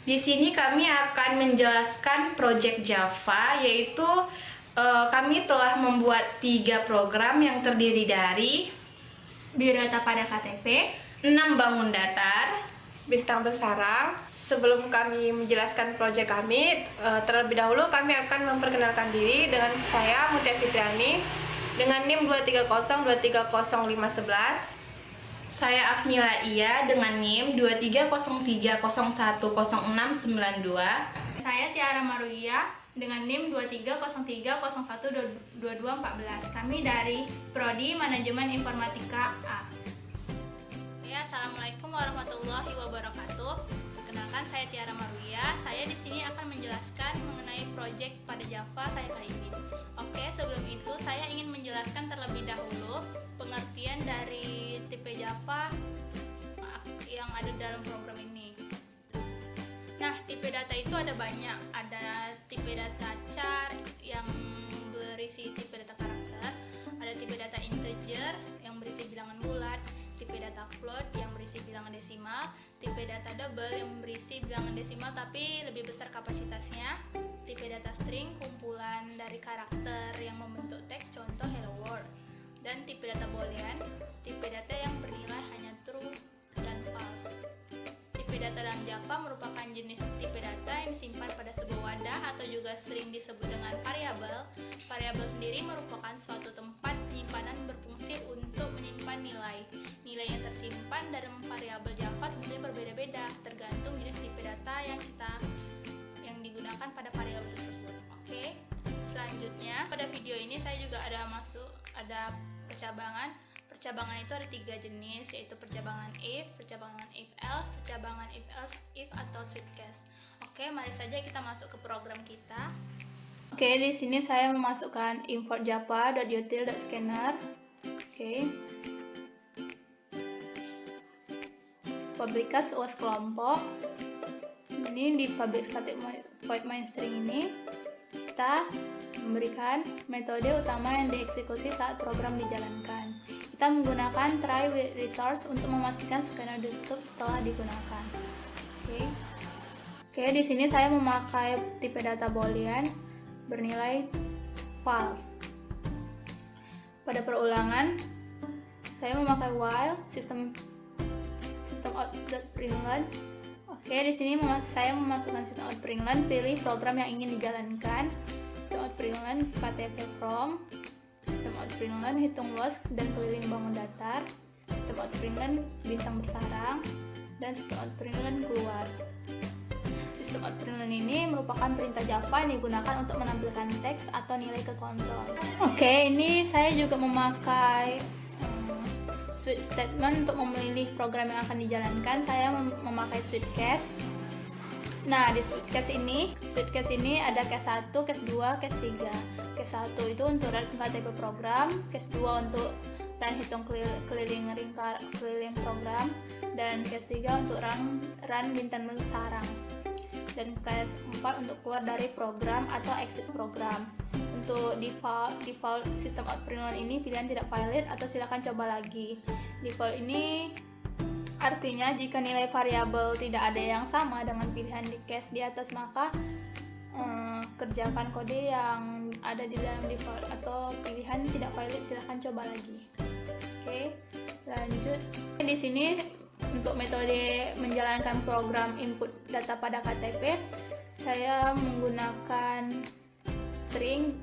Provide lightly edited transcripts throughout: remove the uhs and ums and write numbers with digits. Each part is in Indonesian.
Di sini kami akan menjelaskan project Java, yaitu kami telah membuat 3 program yang terdiri dari biodata pada KTP, 6 bangun datar, bintang bersarang. Sebelum kami menjelaskan proyek kami, terlebih dahulu kami akan memperkenalkan diri dengan saya Mutia Fitriani dengan NIM 230230511. Saya Afnila Iya dengan NIM 23030100692. saya Tiara Maruia dengan NIM 2303012214. Kami dari Prodi Manajemen Informatika A. Ya, assalamualaikum warahmatullahi wabarakatuh. Perkenalkan, saya Tiara Maruia. Saya di sini akan menjelaskan mengenai proyek pada Java saya kali ini. Oke, sebelum itu saya ingin menjelaskan terlebih dahulu pengertian dari tipe Java yang ada dalam program ini. Nah, tipe data itu ada banyak. Ada tipe data char yang berisi tipe data karakter, ada tipe data integer yang berisi bilangan bulat, tipe data float yang berisi bilangan desimal, tipe data double yang berisi bilangan desimal tapi lebih besar kapasitasnya, tipe data string kumpulan dari karakter yang membentuk teks, contoh hello world, dan tipe data boolean, tipe data yang bernilai hanya true dan false. Tipe data dalam Java merupakan jenis tipe data yang disimpan pada sebuah wadah atau juga sering disebut dengan variabel. Variabel sendiri merupakan suatu tempat penyimpanan berfungsi untuk menyimpan nilai. Nilai yang tersimpan dalam variabel Java tentunya berbeda-beda tergantung jenis tipe data yang digunakan pada variabel tersebut. Oke. Selanjutnya pada video ini saya juga ada percabangan. Percabangan itu ada 3 jenis, yaitu percabangan if, percabangan if else, percabangan if else if atau switch case. Oke, mari saja kita masuk ke program kita. Oke, di sini saya memasukkan import java.util.scanner. Oke. Publikas UAS kelompok. Ini di public static void main string ini kita memberikan metode utama yang dieksekusi saat program dijalankan. Kita menggunakan try with resource untuk memastikan scanner ditutup setelah digunakan. Oke, di sini saya memakai tipe data boolean bernilai false. Pada perulangan, saya memakai while system out.println. Oke, di sini saya memasukkan system out.println, pilih program yang ingin dijalankan. System out.println ktp from, sistem out.println hitung luas dan keliling bangun datar, sistem out.println bintang bersarang, dan sistem out.println keluar. Sistem out.println ini merupakan perintah Java yang digunakan untuk menampilkan teks atau nilai ke konsol. Oke, ini saya juga memakai switch statement untuk memilih program yang akan dijalankan. Saya memakai switch case. Nah, di switch case ini ada case 1, case 2, case 3. Case 1 itu untuk run KTP program, case 2 untuk run hitung keliling program, dan case 3 untuk run bintang bersarang. Dan case 4 untuk keluar dari program atau exit program. Untuk default sistem out.println ini pilihan tidak valid atau silakan coba lagi. Default ini artinya jika nilai variabel tidak ada yang sama dengan pilihan di case di atas, maka kerjakan kode yang ada di dalam default, atau pilihan tidak valid silahkan coba lagi. Oke, lanjut. Di sini untuk metode menjalankan program input data pada KTP, saya menggunakan string,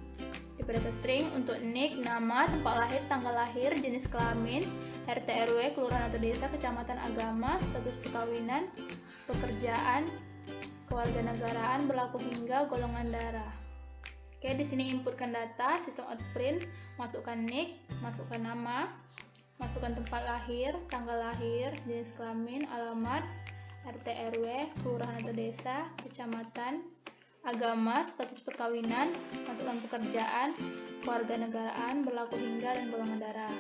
tipe data string untuk nick, nama, tempat lahir, tanggal lahir, jenis kelamin, RT RW, kelurahan atau desa, kecamatan, agama, status perkawinan, pekerjaan, kewarganegaraan, berlaku hingga, golongan darah. Oke, di sini inputkan data, sistem out.print, masukkan nick, masukkan nama, masukkan tempat lahir, tanggal lahir, jenis kelamin, alamat, RT RW, kelurahan atau desa, kecamatan, agama, status perkawinan, masukkan pekerjaan, kewarganegaraan, berlaku hingga, dan golongan darah.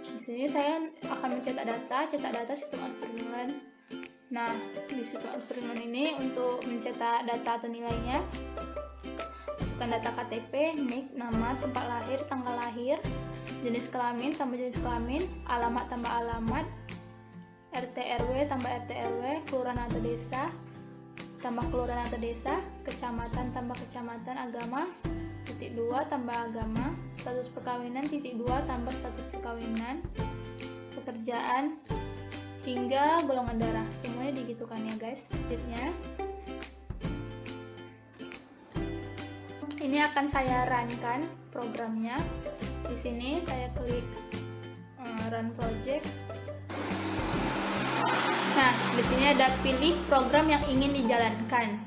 Di sini saya akan mencetak data, sistem out.println. Nah, di sistem out.println ini untuk mencetak data atau nilainya, masukkan data KTP, nick, nama, tempat lahir, tanggal lahir, jenis kelamin tambah jenis kelamin, alamat tambah alamat, RT RW tambah RT RW, kelurahan atau desa, tambah kelurahan atau desa, kecamatan tambah kecamatan, agama, titik 2 tambah agama, status perkawinan, titik 2 tambah status perkawinan, pekerjaan, hingga golongan darah. Semuanya digitukan ya guys. Selanjutnya ini akan saya runkan programnya. Di sini saya klik run project. Nah, di sini ada pilih program yang ingin dijalankan.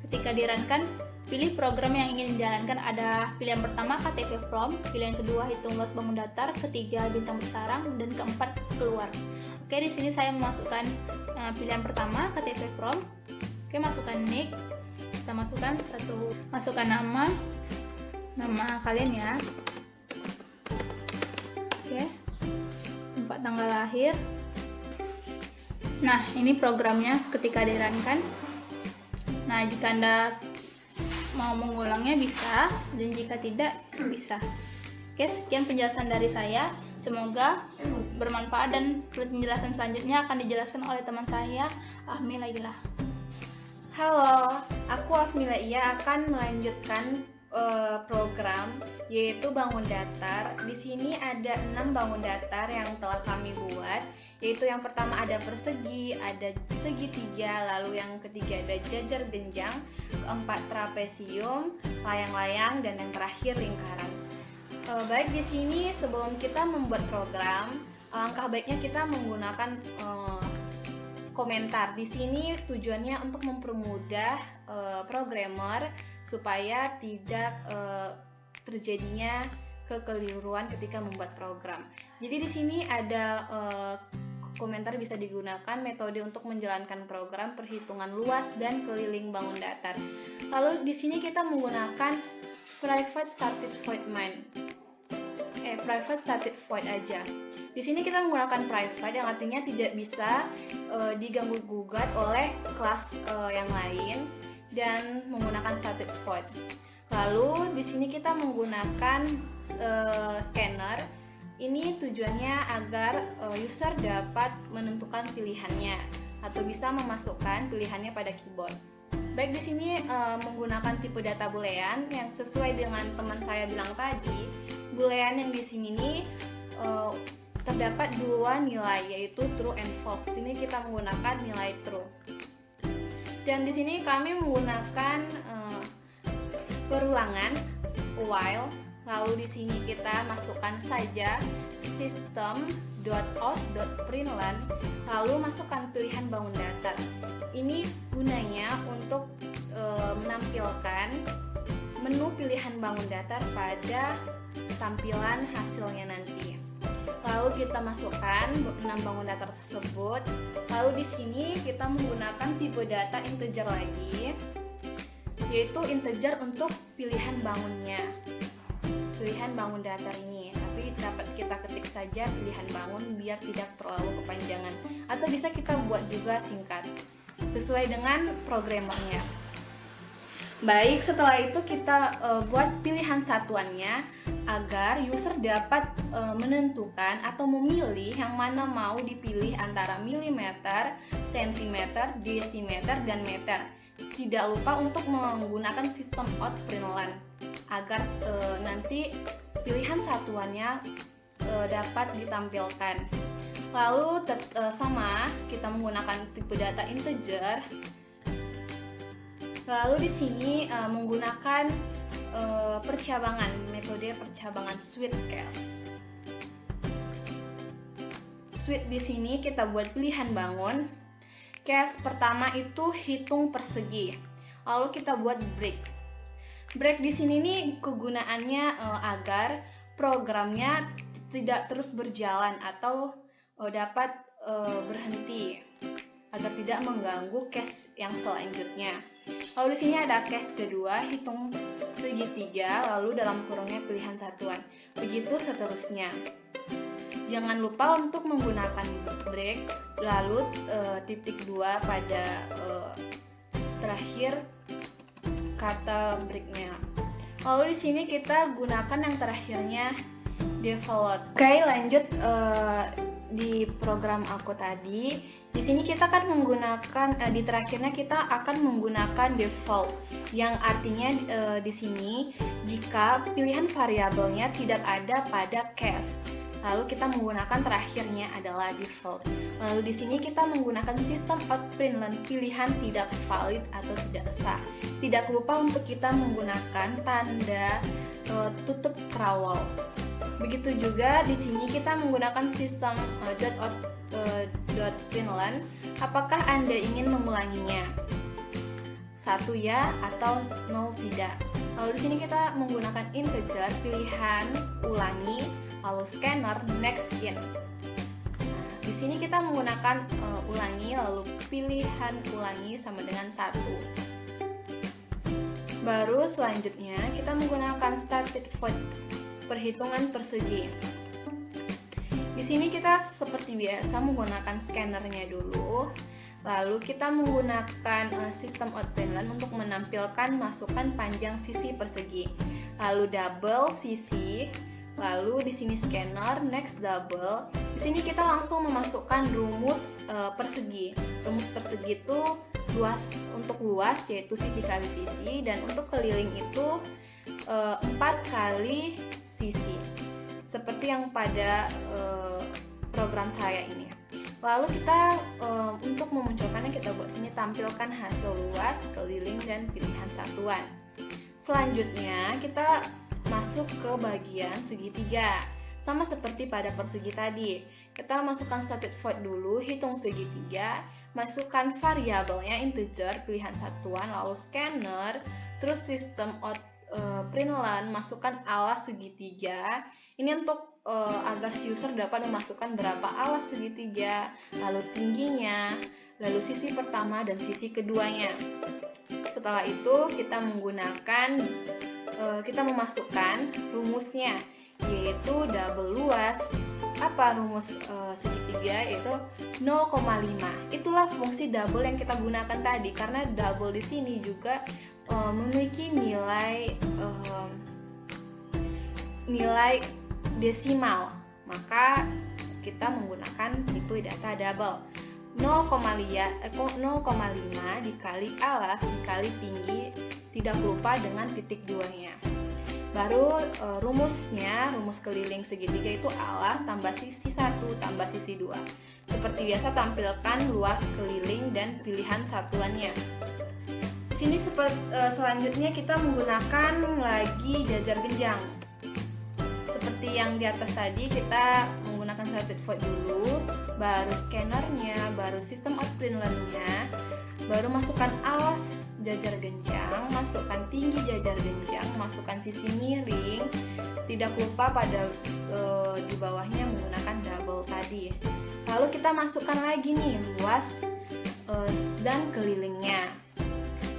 Ketika di-runkan, pilih program yang ingin dijalankan. Ada pilihan pertama KTP From, pilihan kedua hitung luas bangun datar, ketiga bintang bersarang, dan keempat keluar. Oke, di sini saya memasukkan pilihan pertama KTP From. Oke, masukkan nick. Kita masukkan nama kalian ya. Oke, tempat tanggal lahir. Nah, ini programnya ketika di-runkan. Nah, jika Anda mau mengulangnya bisa, dan jika tidak bisa. Oke, sekian penjelasan dari saya. Semoga bermanfaat, dan penjelasan selanjutnya akan dijelaskan oleh teman saya, Ahmi Lailah. Halo, aku Afmila Iya akan melanjutkan program yaitu bangun datar. Di sini ada 6 bangun datar yang telah kami buat, yaitu yang pertama ada persegi, ada segitiga, lalu yang ketiga ada jajar genjang, keempat trapesium, layang-layang, dan yang terakhir lingkaran. Baik, di sini sebelum kita membuat program, alangkah baiknya kita menggunakan komentar. Di sini tujuannya untuk mempermudah programmer supaya tidak terjadinya kekeliruan ketika membuat program. Jadi di sini ada komentar bisa digunakan metode untuk menjalankan program perhitungan luas dan keliling bangun datar. Lalu di sini kita menggunakan private static void main. Private static void aja. Di sini kita menggunakan private yang artinya tidak bisa diganggu gugat oleh kelas yang lain, dan menggunakan static void. Lalu di sini kita menggunakan scanner. Ini tujuannya agar user dapat menentukan pilihannya atau bisa memasukkan pilihannya pada keyboard. Baik, di sini menggunakan tipe data boolean yang sesuai dengan teman saya bilang tadi. Boolean yang di sini nih terdapat 2 nilai, yaitu true and false. Di sini kita menggunakan nilai true. Dan di sini kami menggunakan perulangan while. Lalu di sini kita masukkan saja system.out.println, lalu masukkan pilihan bangun datar. Ini gunanya untuk menampilkan menu pilihan bangun datar pada tampilan hasilnya nanti. Lalu kita masukkan 6 bangun datar tersebut. Lalu di sini kita menggunakan tipe data integer lagi, yaitu integer untuk pilihan bangunnya. Pilihan bangun datar ini, tapi dapat kita ketik saja pilihan bangun biar tidak terlalu kepanjangan, atau bisa kita buat juga singkat sesuai dengan programmernya. Baik, setelah itu kita buat pilihan satuannya agar user dapat menentukan atau memilih yang mana mau dipilih antara milimeter, sentimeter, desimeter, dan meter. Tidak lupa untuk menggunakan sistem out.println agar nanti pilihan satuannya dapat ditampilkan. Lalu sama kita menggunakan tipe data integer. Lalu di sini menggunakan percabangan, metode percabangan switch case. Switch di sini kita buat pilihan bangun. Case pertama itu hitung persegi. Lalu kita buat break. Break di sini nih kegunaannya agar programnya tidak terus berjalan atau dapat berhenti agar tidak mengganggu case yang selanjutnya. Lalu di sini ada case kedua, hitung segitiga, lalu dalam kurungnya pilihan satuan. Begitu seterusnya. Jangan lupa untuk menggunakan break, lalu titik 2 pada terakhir kata breaknya. Lalu di sini kita gunakan yang terakhirnya default. Oke, lanjut di program aku tadi. Di sini kita kan menggunakan di terakhirnya kita akan menggunakan default, yang artinya di sini jika pilihan variabelnya tidak ada pada case, lalu kita menggunakan terakhirnya adalah default. Lalu di sini kita menggunakan sistem out println pilihan tidak valid atau tidak sah. Tidak lupa untuk kita menggunakan tanda tutup krawall. Begitu juga di sini kita menggunakan sistem .println apakah Anda ingin mengulanginya. 1 ya atau 0 tidak. Lalu di sini kita menggunakan integer pilihan ulangi, lalu scanner next in. Nah, di sini kita menggunakan ulangi lalu pilihan ulangi sama dengan 1. Baru selanjutnya kita menggunakan static void perhitungan persegi. Di sini kita seperti biasa menggunakan scannernya dulu. Lalu kita menggunakan sistem outprintln untuk menampilkan masukan panjang sisi persegi. Lalu double sisi, lalu di sini scanner, next double. Di sini kita langsung memasukkan rumus persegi. Rumus persegi itu untuk luas yaitu sisi kali sisi, dan untuk keliling itu 4 kali sisi. Seperti yang pada program saya ini. Lalu kita untuk memunculkannya kita buat sini tampilkan hasil luas, keliling, dan pilihan satuan. Selanjutnya kita masuk ke bagian segitiga. Sama seperti pada persegi tadi. Kita masukkan static void dulu, hitung segitiga, masukkan variabelnya integer, pilihan satuan, lalu scanner, terus sistem println, masukkan alas segitiga. Ini untuk agar si user dapat memasukkan berapa alas segitiga, lalu tingginya, lalu sisi pertama dan sisi keduanya. Setelah itu kita memasukkan rumusnya, yaitu double luas. Apa rumus segitiga? Yaitu 0,5. Itulah fungsi double yang kita gunakan tadi, karena double di sini juga memiliki nilai desimal, maka kita menggunakan tipe data double. 0,5 dikali alas dikali tinggi, tidak lupa dengan titik 2-nya. Baru rumusnya, rumus keliling segitiga itu alas tambah sisi 1 tambah sisi 2. Seperti biasa tampilkan luas, keliling, dan pilihan satuannya. Di sini selanjutnya kita menggunakan lagi jajar genjang. Seperti yang di atas tadi, kita menggunakan static void dulu, baru scannernya, baru sistem outprintln-nya, baru masukkan alas jajar genjang, masukkan tinggi jajar genjang, masukkan sisi miring, tidak lupa pada di bawahnya menggunakan double tadi. Lalu kita masukkan lagi nih luas dan kelilingnya.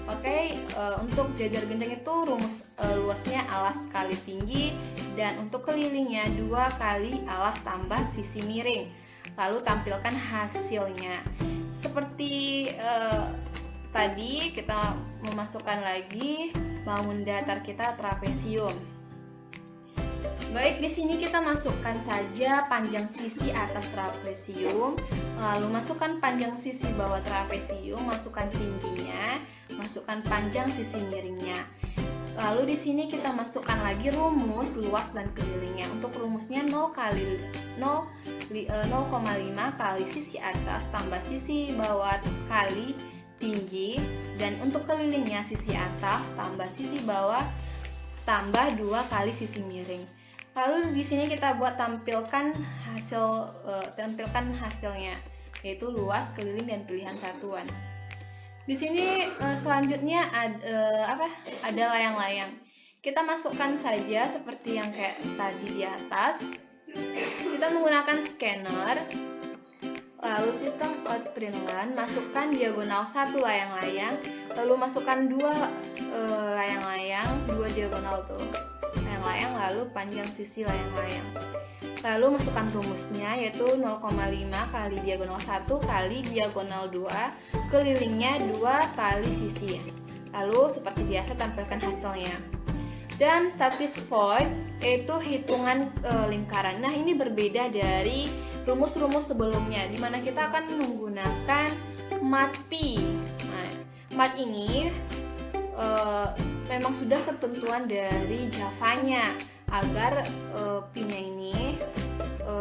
Oke, untuk jajar genjang itu rumus luasnya alas kali tinggi, dan untuk kelilingnya 2 kali alas tambah sisi miring. Lalu tampilkan hasilnya. Seperti tadi kita memasukkan lagi bangun datar kita trapesium. Baik, di sini kita masukkan saja panjang sisi atas trapesium, lalu masukkan panjang sisi bawah trapesium, masukkan tingginya, masukkan panjang sisi miringnya. Lalu di sini kita masukkan lagi rumus luas dan kelilingnya. Untuk rumusnya 0,5 kali sisi atas tambah sisi bawah kali tinggi, dan untuk kelilingnya sisi atas tambah sisi bawah tambah 2 kali sisi miring. Lalu di sini kita buat tampilkan hasilnya, yaitu luas, keliling, dan pilihan satuan. Di sini selanjutnya ada layang-layang. Kita masukkan saja seperti yang kayak tadi di atas. Kita menggunakan scanner, lalu sistem outprintln, masukkan diagonal 1 layang-layang, lalu masukkan 2 layang-layang, 2 diagonal tuh layang-layang, lalu panjang sisi layang-layang. Lalu masukkan rumusnya, yaitu 0,5 kali diagonal 1 kali diagonal 2, kelilingnya 2 kali sisi. Lalu seperti biasa tampilkan hasilnya. Dan static void yaitu hitungan lingkaran. Nah, ini berbeda dari rumus-rumus sebelumnya, dimana kita akan menggunakan mat_p. Nah, mat ini memang sudah ketentuan dari Java-nya agar p-nya ini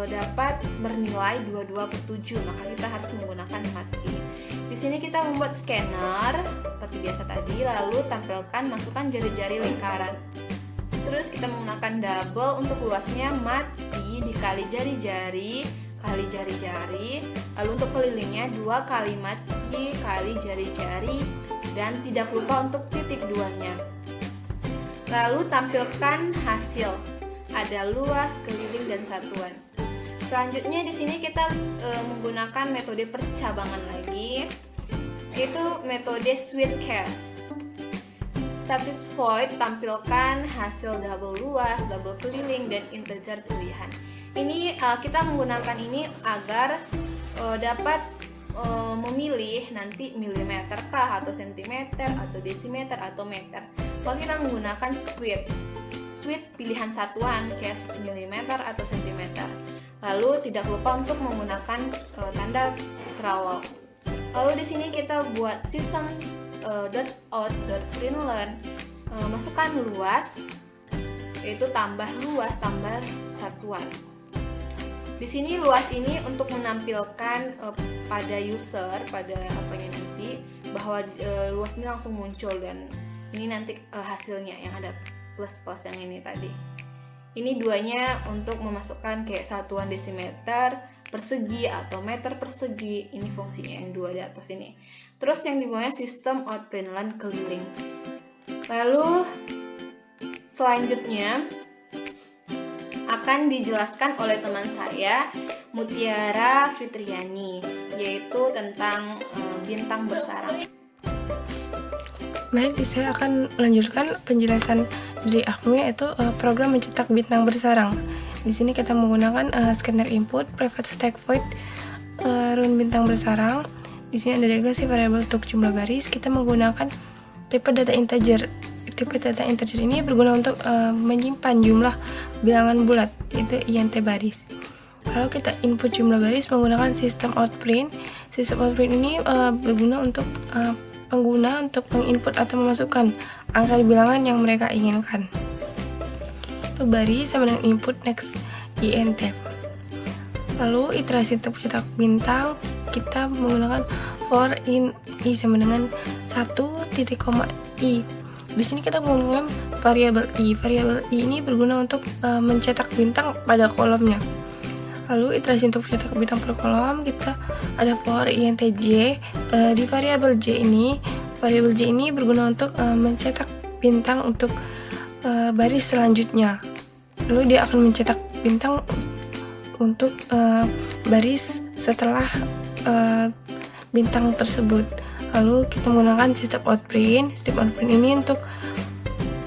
dapat bernilai 22/7, maka kita harus menggunakan mat_p. Di sini kita membuat scanner seperti biasa tadi, lalu tampilkan masukkan jari-jari lingkaran. Terus kita menggunakan double untuk luasnya mat_p dikali jari-jari kali jari-jari, lalu untuk kelilingnya 2 kali mat_p kali jari-jari, dan tidak lupa untuk titik 2-nya. Lalu tampilkan hasil, ada luas, keliling, dan satuan. Selanjutnya di sini kita menggunakan metode percabangan lagi, yaitu metode Sweetcast. Static void tampilkan hasil double luas, double keliling, dan integer pilihan. Ini kita menggunakan ini agar dapat memilih nanti milimeter kah, atau sentimeter, atau desimeter, atau meter. Maka kita menggunakan sweet pilihan satuan kayak milimeter atau sentimeter. Lalu tidak lupa untuk menggunakan tanda trowel. Lalu di sini kita buat sistem .out.println, masukkan luas, yaitu tambah luas tambah satuan. Di sini luas ini untuk menampilkan pada user, pada apanya nanti, bahwa luas ini langsung muncul, dan ini nanti hasilnya yang ada plus yang ini tadi. Ini duanya untuk memasukkan kayak satuan desimeter persegi atau meter persegi, ini fungsinya yang dua di atas ini. Terus yang di bawahnya sistem out_println keliling. Lalu selanjutnya akan dijelaskan oleh teman saya Mutiara Fitriani, yaitu tentang bintang bersarang. Baik, saya akan melanjutkan penjelasan dari aku, yaitu program mencetak bintang bersarang. Di sini kita menggunakan scanner input, private stack void, run bintang bersarang. Di sini ada delegasi variabel untuk jumlah baris. Kita menggunakan tipe data integer. Tipe data integer ini berguna untuk menyimpan jumlah bilangan bulat, yaitu int baris. Kalau kita input jumlah baris menggunakan sistem outprint. Sistem outprint ini berguna untuk pengguna untuk menginput atau memasukkan angka bilangan yang mereka inginkan. Itu baris sama dengan input next int. Lalu iterasi untuk cetak bintang, kita menggunakan for in i sama dengan 1.i. Di sini kita menggunakan variabel i. Variabel i ini berguna untuk mencetak bintang pada kolomnya. Lalu iterasi untuk cetak bintang per kolom, kita ada for int j. Di variabel j ini berguna untuk mencetak bintang untuk baris selanjutnya. Lalu dia akan mencetak bintang untuk baris setelah bintang tersebut. Lalu kita menggunakan sistem outprint. Sistem outprint ini untuk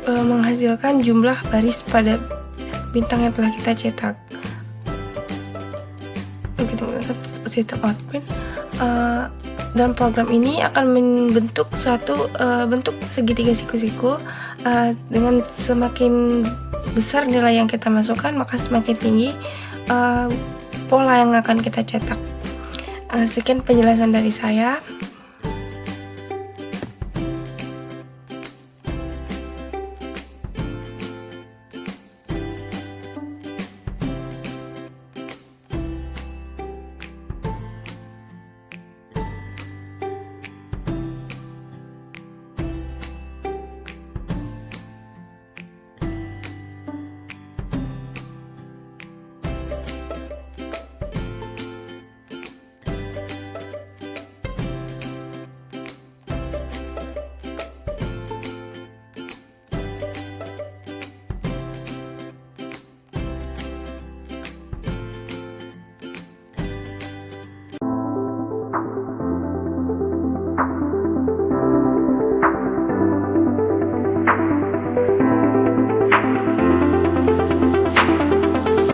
menghasilkan jumlah baris pada bintang yang telah kita cetak. Lalu kita menggunakan sistem outprint. Dalam program ini akan membentuk suatu bentuk segitiga siku-siku. Dengan semakin besar nilai yang kita masukkan, maka semakin tinggi pola yang akan kita cetak. Sekian penjelasan dari saya.